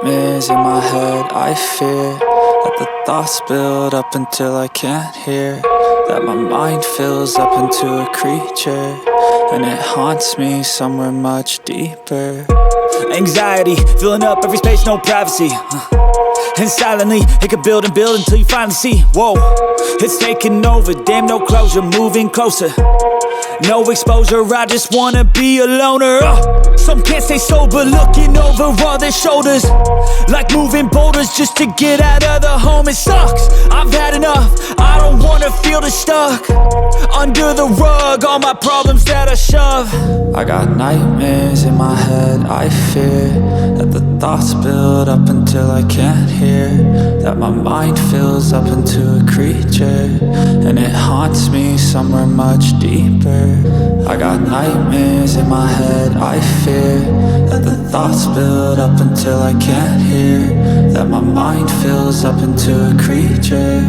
nightmares in my head. I fear that the thoughts build up until I can't hear, that my mind fills up into a creature, and it haunts me somewhere much deeper. Anxiety filling up every space, no privacy. And silently, it could build and build until you finally see, whoa, it's taking over, damn, no closure, moving closer. No exposure, I just wanna be a loner. Some can't stay sober, looking over all their shoulders, like moving boulders just to get out of the home. It sucks, I've had enough, I don't wanna feel the stuck under the rug, all my problems that I shove. I got nightmares in my head, I fear that the thoughts build up until I can't hear, that my mind fills up into a creature, and it haunts me somewhere much deeper. I got nightmares in my head, I fear that the thoughts build up until I can't hear, that my mind fills up into a creature,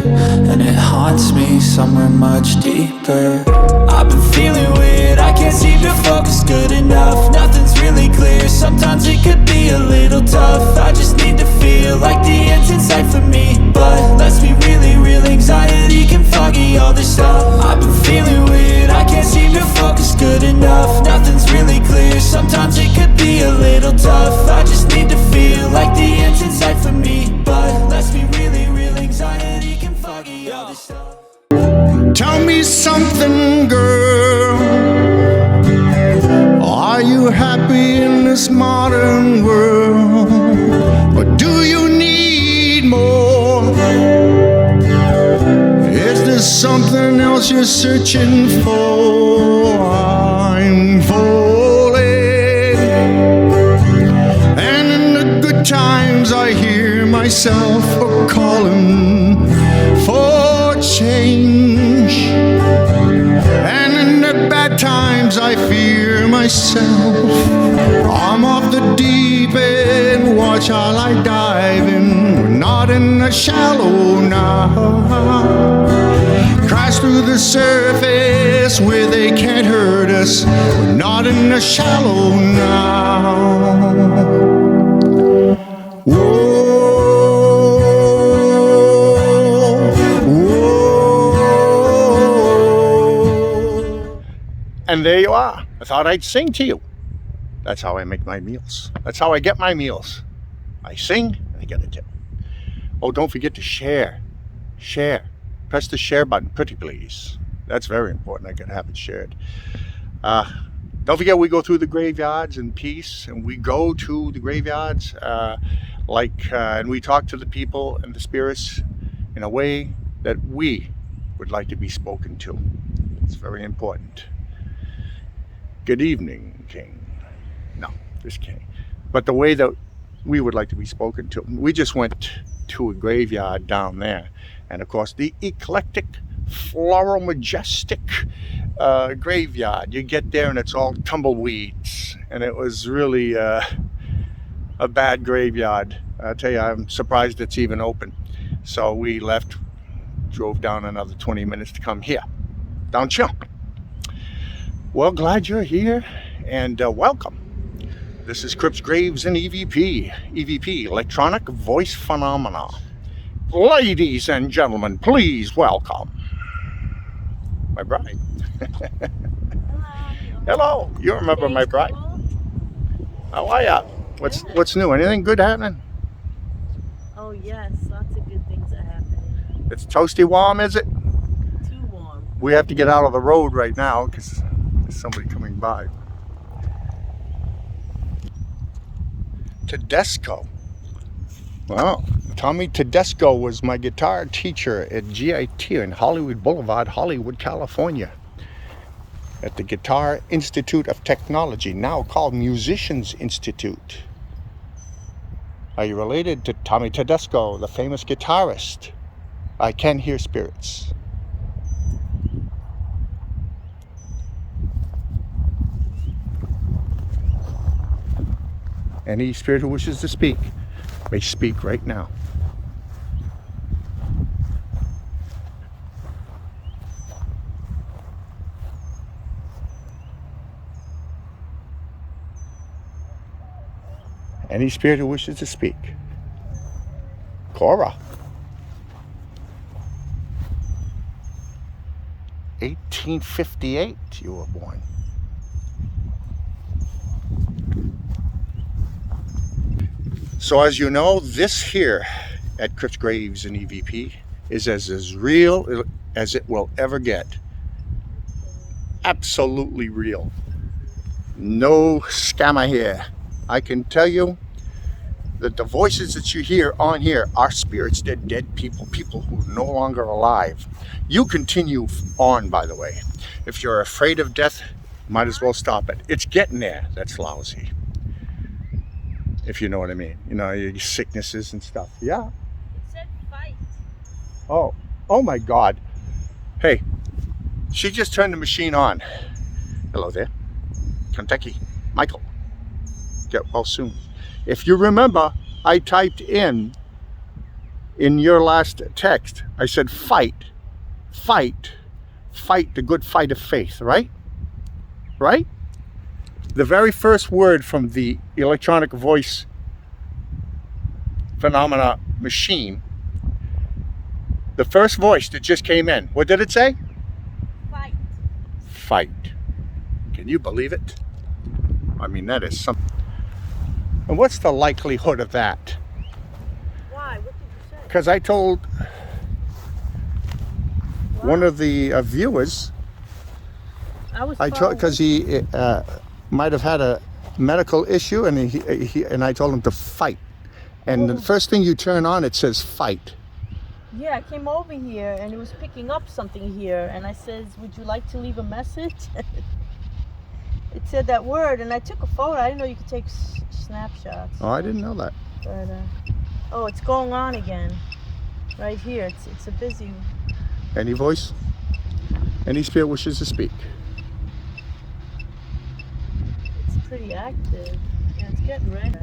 and it haunts me somewhere much deeper. I've been feeling weird, I can't seem to focus good enough, nothing's really clear, sometimes it could be a little tough. I just need to feel like the end's in sight for me, but let's be really real, anxiety can foggy all this stuff. I've been feeling weird, I can't seem to focus good enough, nothing's really clear, sometimes it could be a little tough. I just need to feel like the end's in sight for me, but let's be really real, anxiety can foggy all this stuff. Tell me something, girl, are you happy in this modern world, or do you need more? Is there something else you're searching for? I'm falling, and in the good times I hear myself calling for change, and in the bad times I fear myself. I'm off the deep end, watch how I dive in. We're not in the shallow now, crash through the surface where they can't hurt us. We're not in the shallow now. Whoa. And there you are. I thought I'd sing to you. That's how I make my meals. That's how I get my meals. I sing and I get a tip. Oh, don't forget to share. Share. Press the share button, pretty please. That's very important. I can have it shared. Don't forget, we go through the graveyards in peace, and we go to the graveyards and we talk to the people and the spirits in a way that we would like to be spoken to. It's very important. Good evening, King. No, just kidding. But the way that we would like to be spoken to. We just went to a graveyard down there. And of course, the eclectic, floral, majestic graveyard. You get there and it's all tumbleweeds. And it was really a bad graveyard. I tell you, I'm surprised it's even open. So we left, drove down another 20 minutes to come here. Down chill. Well, glad you're here, and welcome. This is Crypts, Graves, and EVP. EVP, Electronic Voice Phenomena. Ladies and gentlemen, please welcome my bride. Hello. You remember my bride? How are ya? What's new? Anything good happening? Oh yes, lots of good things are happening. It's toasty warm, is it? Too warm. We have to get out of the road right now because there's somebody coming by. Tedesco. Wow. Tommy Tedesco was my guitar teacher at GIT in Hollywood Boulevard, Hollywood, California. At the Guitar Institute of Technology, now called Musicians Institute. Are you related to Tommy Tedesco, the famous guitarist? I Can Hear Spirits. Any spirit who wishes to speak may speak right now. Any spirit who wishes to speak Cora. 1858 you were born. So as you know, this here at Crypts, Graves, and EVP is as real as it will ever get. Absolutely real. No scammer here. I can tell you that the voices that you hear on here are spirits, they're dead people, people who are no longer alive. You continue on, by the way. If you're afraid of death, might as well stop it. It's getting there. That's lousy. If you know what I mean. You know, your sicknesses and stuff. Yeah. It said fight. Oh my God. Hey, she just turned the machine on. Hello there. Kentucky. Michael. Get well soon. If you remember, I typed in your last text, I said fight, fight, fight the good fight of faith, right? Right? The very first word from the electronic voice phenomena machine, the first voice that just came in, what did it say? Fight. Fight. Can you believe it? I mean, that is something. And what's the likelihood of that? Why? What did you say? Because I told one of the viewers, because he might have had a medical issue, and I told him to fight. And the first thing you turn on, it says fight. Yeah, I came over here and it was picking up something here, and I says, "Would you like to leave a message?" It said that word, and I took a photo. I didn't know you could take snapshots. Oh, I didn't know that. But oh, it's going on again. Right here. It's a busy. Any voice? Any spirit wishes to speak? It's pretty active. Yeah, it's getting ready.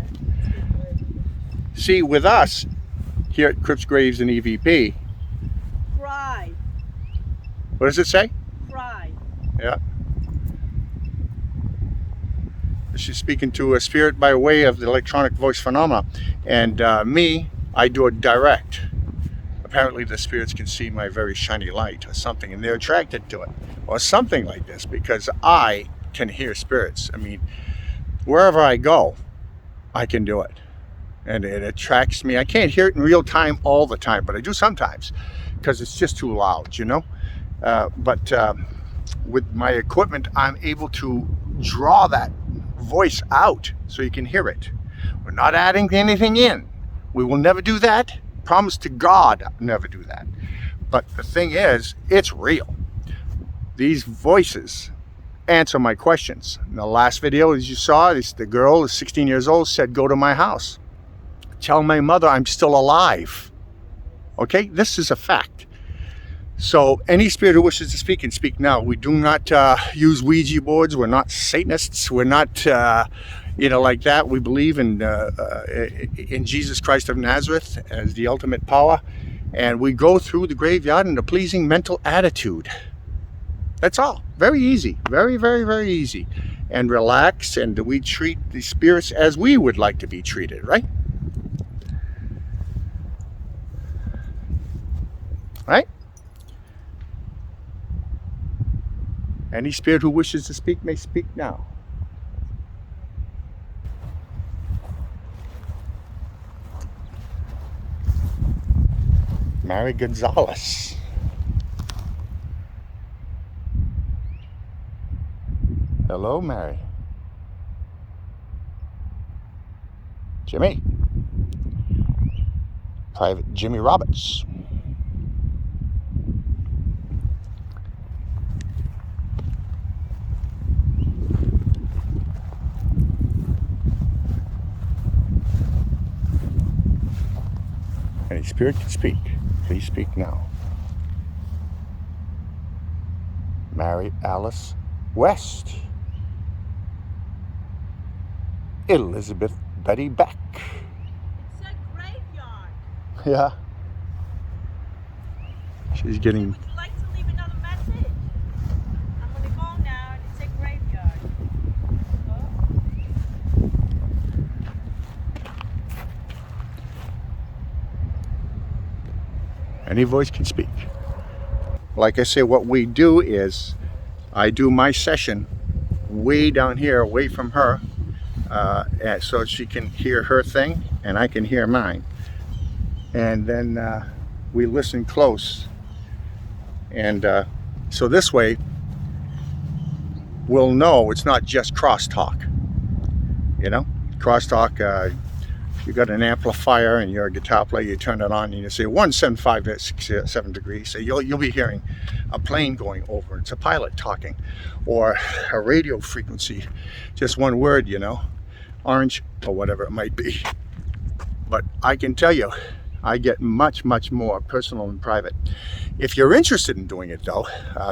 See, with us here at Crypts, Graves, and EVP, Cry. what does it say? Cry. Yeah. She's speaking to a spirit by way of the electronic voice phenomena. And me, I do it direct. Apparently the spirits can see my very shiny light or something, and they're attracted to it. Or something like this, because I can hear spirits. I mean, wherever I go, I can do it. And it attracts me. I can't hear it in real time all the time, but I do sometimes, because it's just too loud, you know? But with my equipment, I'm able to draw that voice out so you can hear it. We're not adding anything in. We will never do that. Promise to God, never do that. But the thing is, it's real. These voices answer my questions. In the last video, as you saw, the girl is 16 years old, said, "Go to my house. Tell my mother I'm still alive." Okay, this is a fact. So any spirit who wishes to speak can speak now. We do not use Ouija boards. We're not Satanists. We're not, like that. We believe in Jesus Christ of Nazareth as the ultimate power. And we go through the graveyard in a pleasing mental attitude. That's all. Very easy. Very, very, very easy. And relax, and we treat the spirits as we would like to be treated, right? Right? Any spirit who wishes to speak may speak now. Mary Gonzalez. Hello, Mary. Jimmy. Private Jimmy Roberts. Any spirit can speak. Please speak now. Mary Alice West. Elizabeth Betty Beck. It's a graveyard. Yeah. She's getting... Would you like to leave another message? I'm going to go now, and it's a graveyard. Any voice can speak. Like I say, what we do is I do my session way down here, away from her, so she can hear her thing and I can hear mine. And then we listen close. And so this way, we'll know it's not just crosstalk. You know, crosstalk. You got an amplifier and you're a guitar player. You turn it on and you say 175 7 degrees. So you'll be hearing a plane going over. It's a pilot talking, or a radio frequency. Just one word, you know, orange or whatever it might be. But I can tell you, I get much more personal and private. If you're interested in doing it though,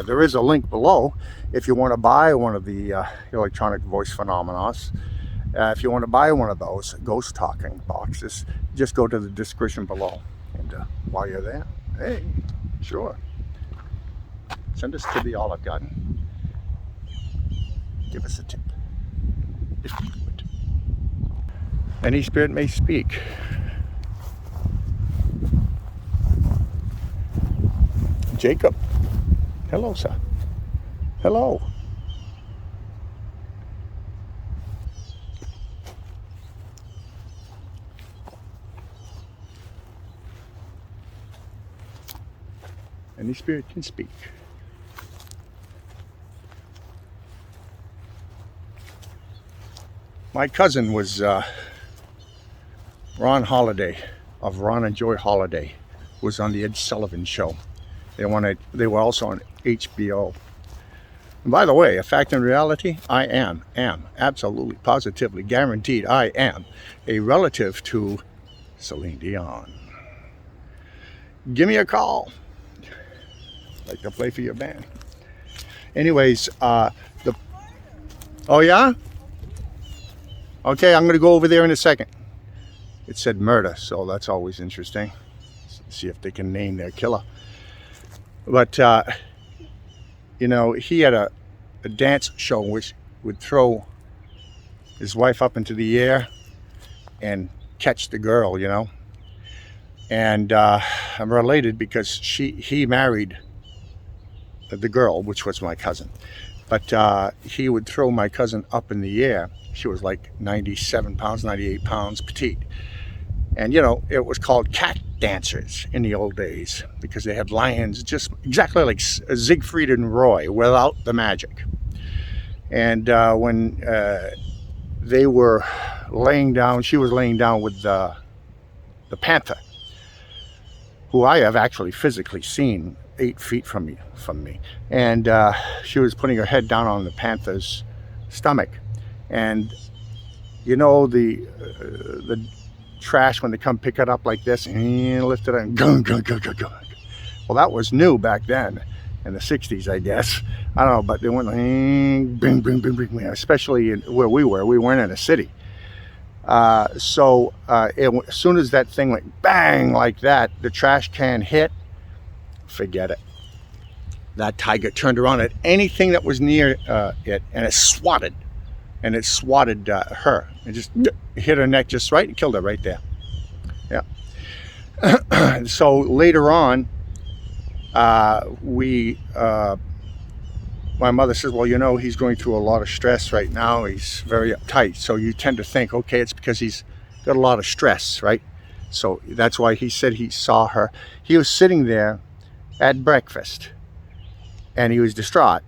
there is a link below if you want to buy one of the electronic voice phenomenons. If you want to buy one of those ghost talking boxes, just go to the description below. And while you're there, hey, sure, send us to the Olive Garden. Give us a tip, if you would. Any spirit may speak. Jacob, hello, sir. Hello. Any spirit can speak. My cousin was Ron Holiday of Ron and Joy Holiday, was on the Ed Sullivan Show. They were also on HBO. And by the way, a fact and reality, I am absolutely positively guaranteed I am a relative to Celine Dion. Give me a call. Like to play for your band. Anyways, oh yeah? Okay, I'm gonna go over there in a second. It said murder, so that's always interesting. See if they can name their killer. But you know, he had a dance show which would throw his wife up into the air and catch the girl, you know. And I'm related because he married the girl, which was my cousin. But he would throw my cousin up in the air. She was like 97 pounds, 98 pounds, petite. And you know, it was called cat dancers in the old days because they had lions just exactly like Siegfried and Roy without the magic. And when they were laying down, she was laying down with the panther, who I have actually physically seen 8 feet from me. And she was putting her head down on the panther's stomach. And you know, the trash, when they come pick it up like this and lift it and gung. Well, that was new back then in the 60s, I guess. I don't know, but they went bing, especially where we were. We weren't in a city. So as soon as that thing went bang like that, the trash can hit, forget it. That tiger turned around at anything that was near it, and it swatted her and just hit her neck just right and killed her right there. Yeah. So later on, my mother says, well, you know, he's going through a lot of stress right now. He's very uptight. So you tend to think, okay, it's because he's got a lot of stress, right? So that's why he said he saw her. He was sitting there at breakfast and he was distraught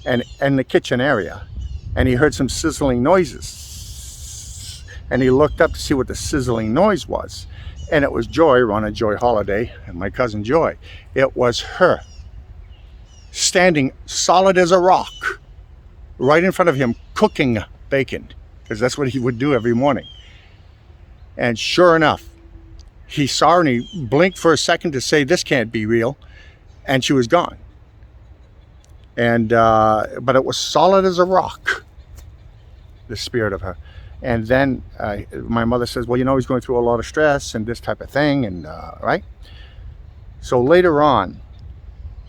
and in the kitchen area, and he heard some sizzling noises, and he looked up to see what the sizzling noise was, and it was Joy, Ron and Joy Holiday, and my cousin Joy. It was her standing solid as a rock right in front of him cooking bacon, because that's what he would do every morning. And sure enough, he saw her and he blinked for a second to say, this can't be real, and she was gone. And but it was solid as a rock, the spirit of her. And then my mother says, well, you know, he's going through a lot of stress and this type of thing, and right? So later on,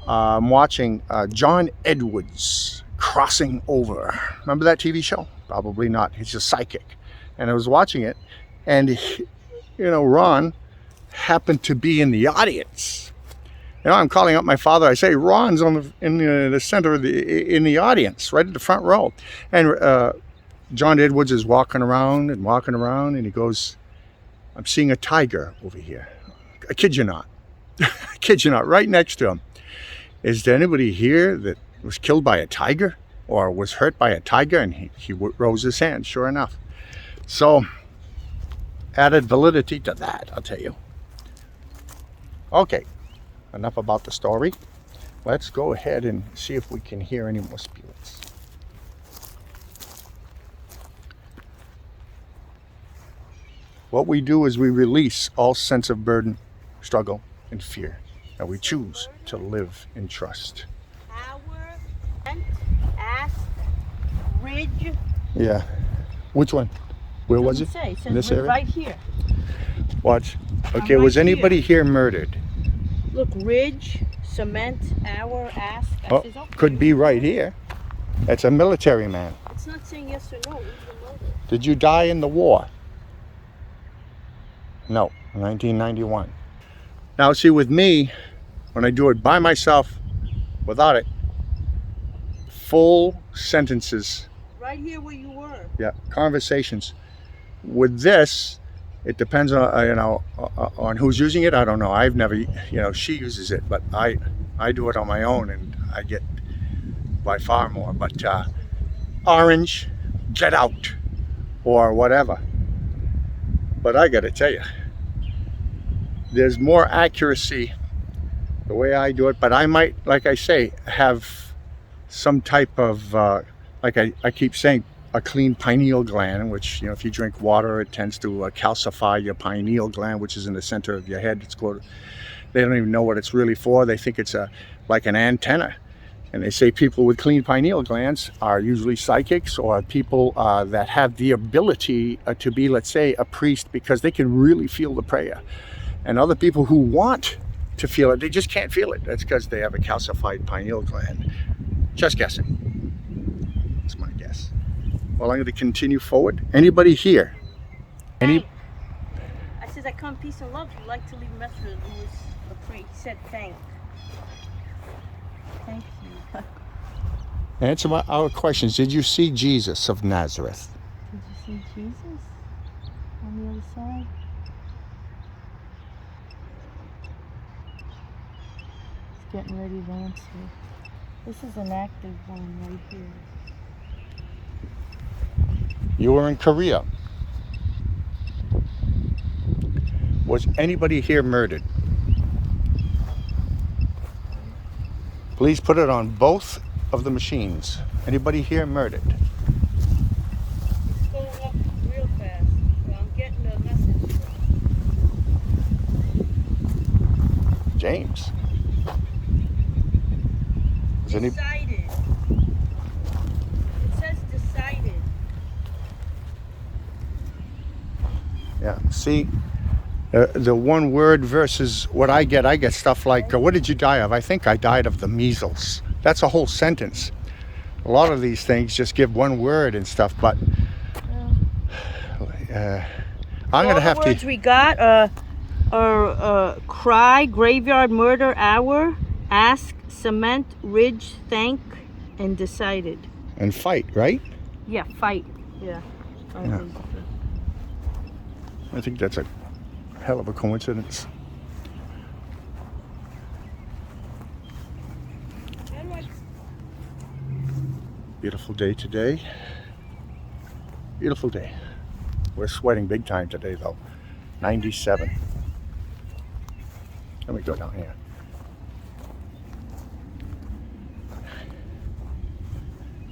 I'm watching John Edwards Crossing Over. Remember that TV show? Probably not. He's a psychic. And I was watching it, and you know, Ron happened to be in the audience. You know, I'm calling up my father. I say, Ron's in the center of in the audience, right at the front row. And John Edwards is walking around, and he goes, I'm seeing a tiger over here. I kid you not. I kid you not, right next to him. Is there anybody here that was killed by a tiger or was hurt by a tiger? And he rose his hand, sure enough. So, added validity to that, I'll tell you. Okay, enough about the story. Let's go ahead and see if we can hear any more spirits. What we do is we release all sense of burden, struggle, and fear. And we choose to live in trust. Ask, ridge. Yeah. Which one? Where was it? Say. It says In this area? right here. Watch. Okay, right was anybody here murdered? Look, ridge, cement, hour, ask. Oh, says, okay. could be right here. That's a military man. It's not saying yes or no. Did you die in the war? No, 1991. Now see, with me, when I do it by myself, without it, full sentences. Right here where you were. Yeah, conversations. With this, it depends on on who's using it. I don't know. I've never, she uses it, but I do it on my own, and I get by far more. But orange, get out, or whatever. But I got to tell you, there's more accuracy the way I do it. But I might, like I say, have some type of, like I keep saying, a clean pineal gland, which, if you drink water, it tends to calcify your pineal gland, which is in the center of your head. It's called, they don't even know what it's really for. They think it's like an antenna. And they say people with clean pineal glands are usually psychics, or people that have the ability to be, let's say, a priest, because they can really feel the prayer. And other people who want to feel it, they just can't feel it. That's because they have a calcified pineal gland. Just guessing. That's my guess. Well, I'm going to continue forward. Anybody here? I says, I come peace and love. If you'd like to leave a message, it was a priest. He said thank you. Answer our questions. Did you see Jesus of Nazareth? Did you see Jesus on the other side? He's getting ready to answer. This is an active one right here. You were in Korea. Was anybody here murdered? Please put it on both of the machines. Anybody here murdered? It's going up real fast. Well, I'm getting a message. James. Decided. It says decided. Yeah, see, the one word versus what I get stuff like, what did you die of? I think I died of the measles. That's a whole sentence. A lot of these things just give one word and stuff, but I'm going to have to... The words we got are cry, graveyard, murder, hour, ask, cement, ridge, thank, and decided. And fight, right? Yeah, fight. Yeah. Yeah. I think that's a hell of a coincidence. Beautiful day today. Beautiful day. We're sweating big time today though. 97. Let me go down here.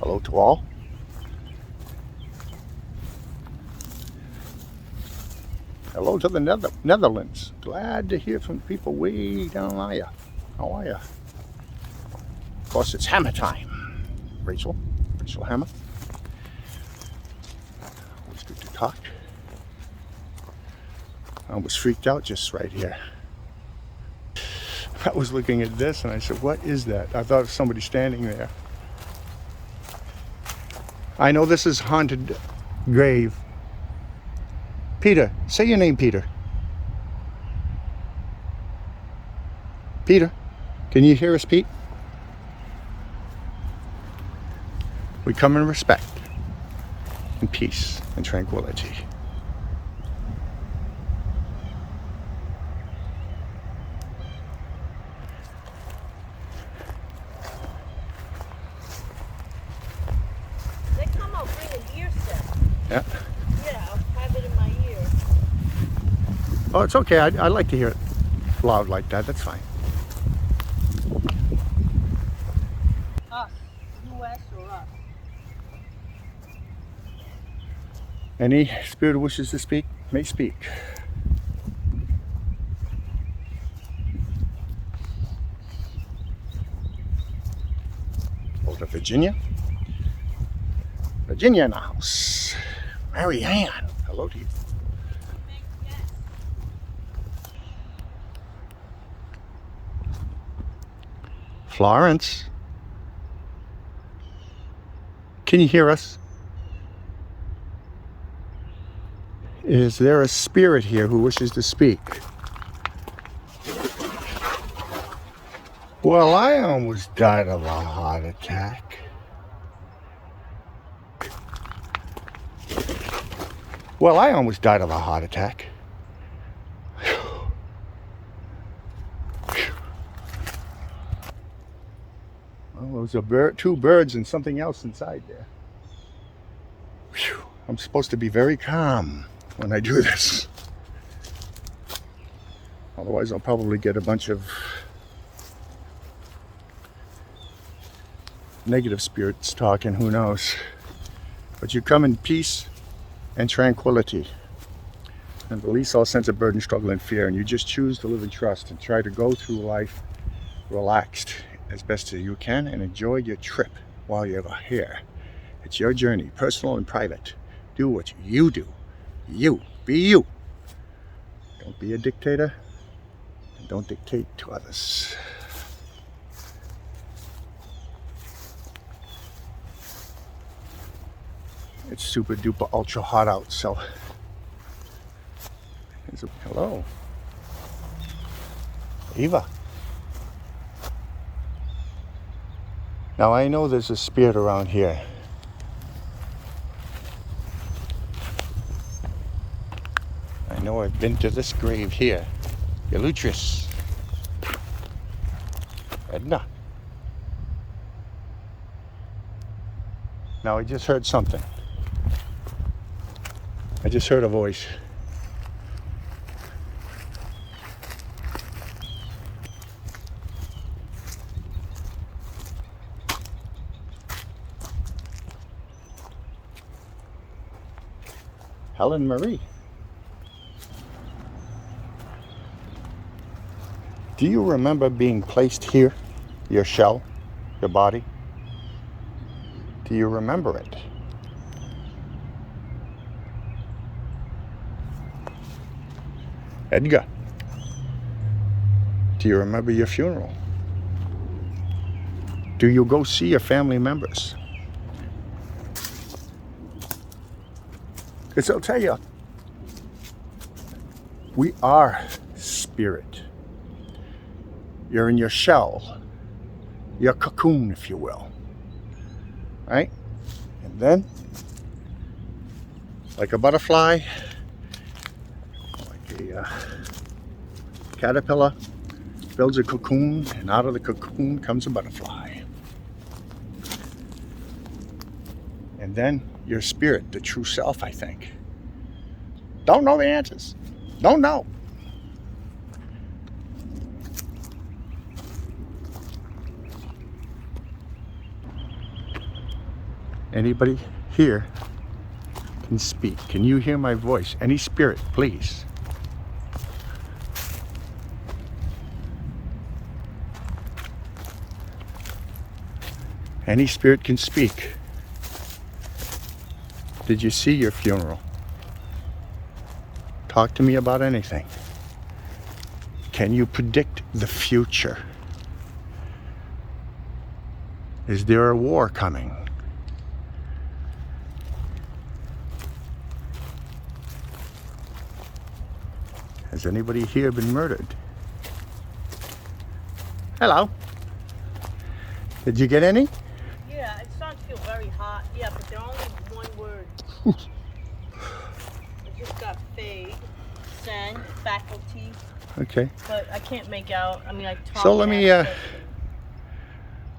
Hello to all. Hello to the Netherlands. Glad to hear from people way down there. How are you? Of course, it's hammer time. Rachel Hammer. Always good to talk. I was freaked out just right here. I was looking at this and I said, what is that? I thought of somebody standing there. I know this is haunted grave. Peter, say your name, Peter. Peter. Can you hear us, Pete? We come in respect, and peace, and tranquility. They come out bring an ear set. Yeah. Yeah, I'll have it in my ear. Oh, it's okay. I like to hear it loud like that. That's fine. Us. US or us? Any spirit who wishes to speak may speak. Over to Virginia. Virginia in the house. Mary Ann, hello to you. Florence, can you hear us? Is there a spirit here who wishes to speak? Well, I almost died of a heart attack. Well, I almost died of a heart attack. Well, there was two birds and something else inside there. Whew. I'm supposed to be very calm when I do this. Otherwise, I'll probably get a bunch of negative spirits talking, who knows. But you come in peace and tranquility, and release all sense of burden, struggle, and fear, and you just choose to live in trust and try to go through life relaxed as best as you can and enjoy your trip while you're here. It's your journey, personal and private. Do what you do. You. Be you. Don't be a dictator, and don't dictate to others. It's super duper ultra hot out, so hello, Eva. Now I know there's a spirit around here. I know I've been to this grave here. Elutris. Edna. Now I just heard something. I just heard a voice. Helen Marie. Do you remember being placed here? Your shell? Your body? Do you remember it? Edgar, do you remember your funeral? Do you go see your family members? Because I'll tell you, we are spirit. You're in your shell, your cocoon, if you will. Right? And then, like a butterfly, like a caterpillar, builds a cocoon, and out of the cocoon comes a butterfly. And then your spirit, the true self, I think. Don't know the answers. Don't know. Anybody here can speak. Can you hear my voice? Any spirit, please. Any spirit can speak. Did you see your funeral? Talk to me about anything. Can you predict the future? Is there a war coming? Has anybody here been murdered? Hello. Did you get any? Yeah, it's starting to feel very hot. Yeah, but they're only one word. I just got fade, send, faculty, Okay. but I can't make out. I mean, I talk. So let me,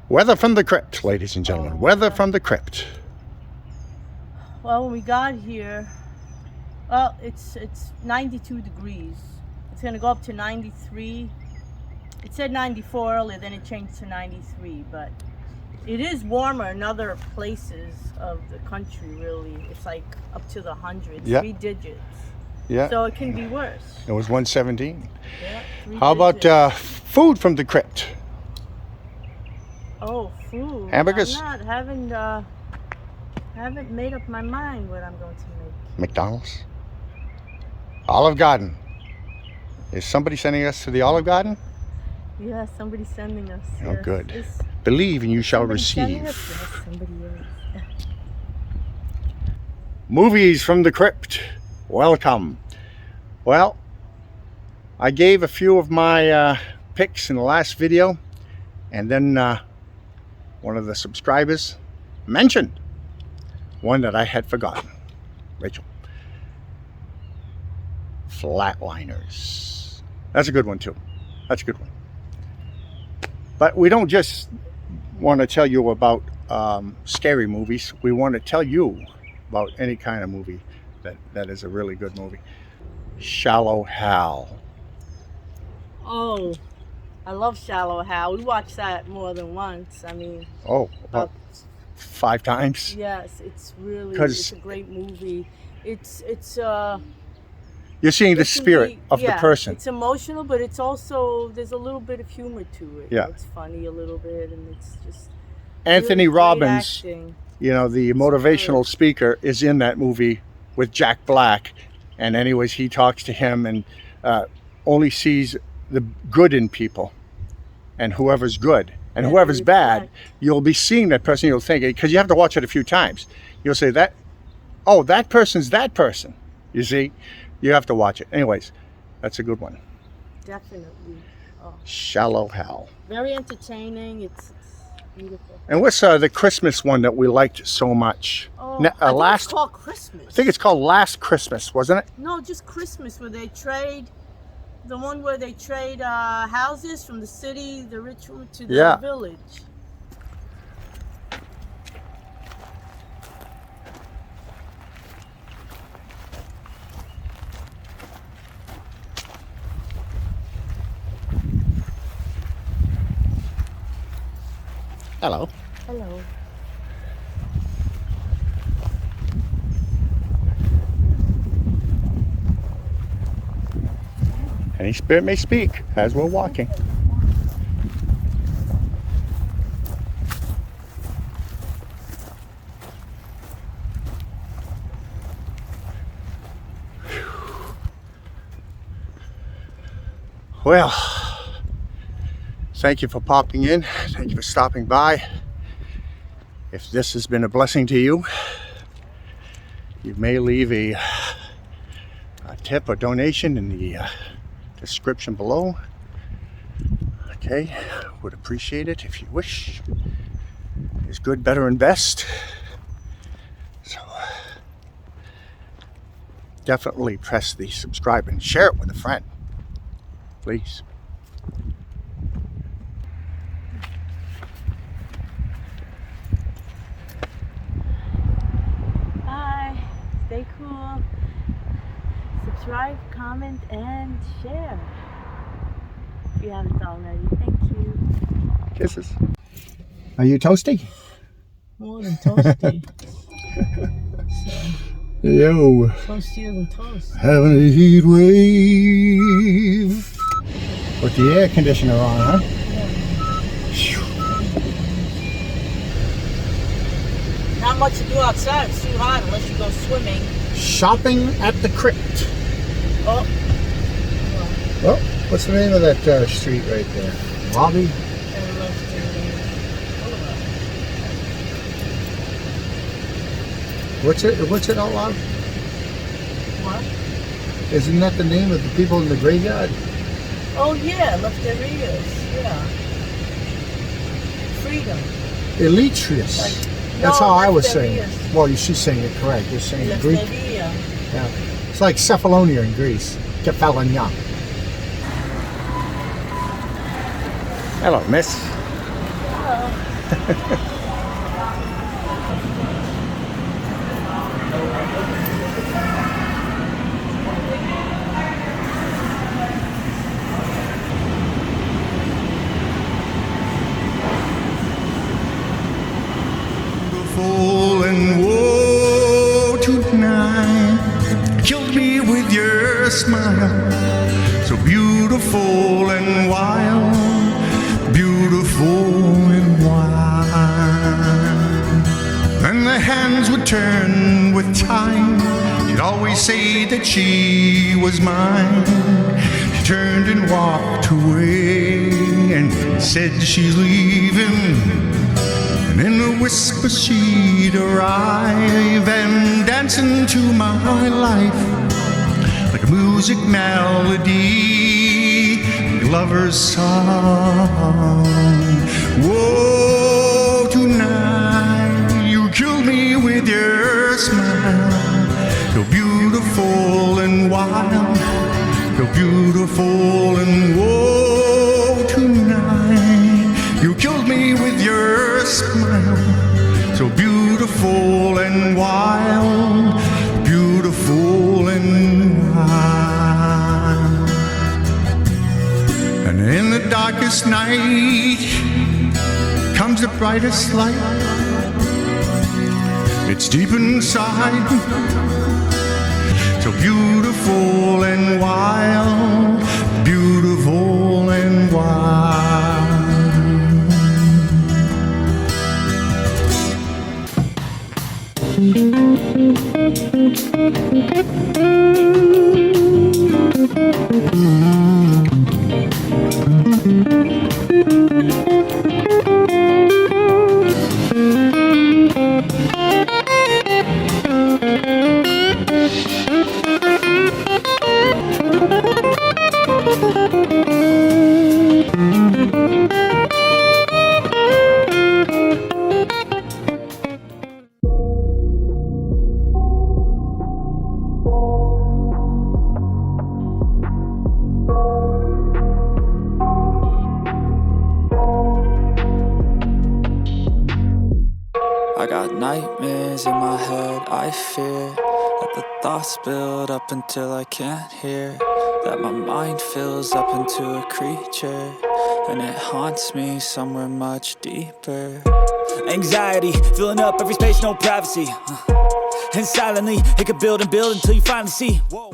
weather from the crypt, ladies and gentlemen. Oh, Weather yeah. from the crypt. Well, when we got here, well, it's 92 degrees. It's gonna go up to 93. It said 94 earlier, then it changed to 93, but it is warmer in other places of the country, really. It's like up to the hundreds, Yeah. 3 digits. Yeah. So it can be worse. It was 117. Yeah. 3 How about digits. food from the crypt? Oh, food. Hamburgers? Haven't made up my mind what I'm going to make. McDonald's? Olive Garden. Is somebody sending us to the Olive Garden? Yeah, somebody's sending us. Oh, Yes. good. Is Believe and you shall somebody sending receive. us? Yes, somebody is. Movies from the crypt. Welcome. Well, I gave a few of my picks in the last video, and then one of the subscribers mentioned one that I had forgotten. Rachel. Flatliners. That's a good one too. That's a good one. But we don't just want to tell you about scary movies. We want to tell you about any kind of movie that is a really good movie. Shallow Hal. Oh, I love Shallow Hal. We watched that more than once. I mean, Oh, about 5 times. yes, it's really 'Cause- it's a great movie. It's You're seeing the it can spirit be- of the yeah, person. It's emotional, but it's also there's a little bit of humor to it. Yeah. It's funny a little bit, and it's just Anthony really great Robbins, acting. you know, the motivational speaker, is in that movie with Jack Black. And anyways, he talks to him and only sees the good in people, and whoever's good. And Yeah, whoever's they bad, reflect. you'll be seeing that person. You'll think, because you have to watch it a few times. You'll say that, oh, that person's that person. You see, you have to watch it. Anyways, that's a good one. Definitely. Oh, Shallow Hal. very entertaining. It's beautiful. And what's the Christmas one that we liked so much? Oh, Ne- I think last, it's called Christmas. I think it's called Last Christmas, wasn't it? No, just Christmas, where they trade, the one where they trade houses from the city, the rich one, to the Yeah. village. Hello. Hello. Any spirit may speak as we're walking. Well, thank you for popping in. Thank you for stopping by. If this has been a blessing to you, you may leave a tip or donation in the description below. Okay, would appreciate it if you wish. Is good, better, and best. So definitely press the subscribe and share it with a friend, please. Bye. Stay cool. Subscribe, comment, and share. If you haven't already. Thank you. Kisses. Are you toasty? More than toasty. Yo. Toastier than toast. Having a heat wave. With the air conditioner on, huh? Not much to do outside. It's too hot unless you go swimming. Shopping at the Crypt. Oh. Oh, what's the name of that street right there? Lobby? What's it out loud? What? Isn't that the name of the people in the graveyard? Oh yeah, Lefterias. Yeah. freedom. Elytrius. Like, That's no, how I was saying it. Lefterius. Well, she's saying it correct. You're saying it Greek. Lefteria. Yeah. It's like Cephalonia in Greece. Kefalonia. Hello, miss. Beautiful and woe tonight, killed me with your smile. So beautiful and wild, beautiful and wild. And the hands would turn with time. She'd always say that she was mine. She turned and walked away and said she's leaving. And in a whisper she'd arrive and dance into my life like a music melody, like a lover's song. Whoa, tonight you killed me with your smile. You're beautiful and wild, you're beautiful and whoa, tonight you killed me with your smile. So beautiful and wild, beautiful and wild. And in the darkest night comes the brightest light. It's deep inside, so beautiful and wild, beautiful and wild. I got nightmares in my head, I fear that the thoughts build up until I can't hear, that my mind fills up into a creature, and it haunts me somewhere much deeper. Anxiety, filling up every space, no privacy. And silently, it could build and build until you finally see. Whoa.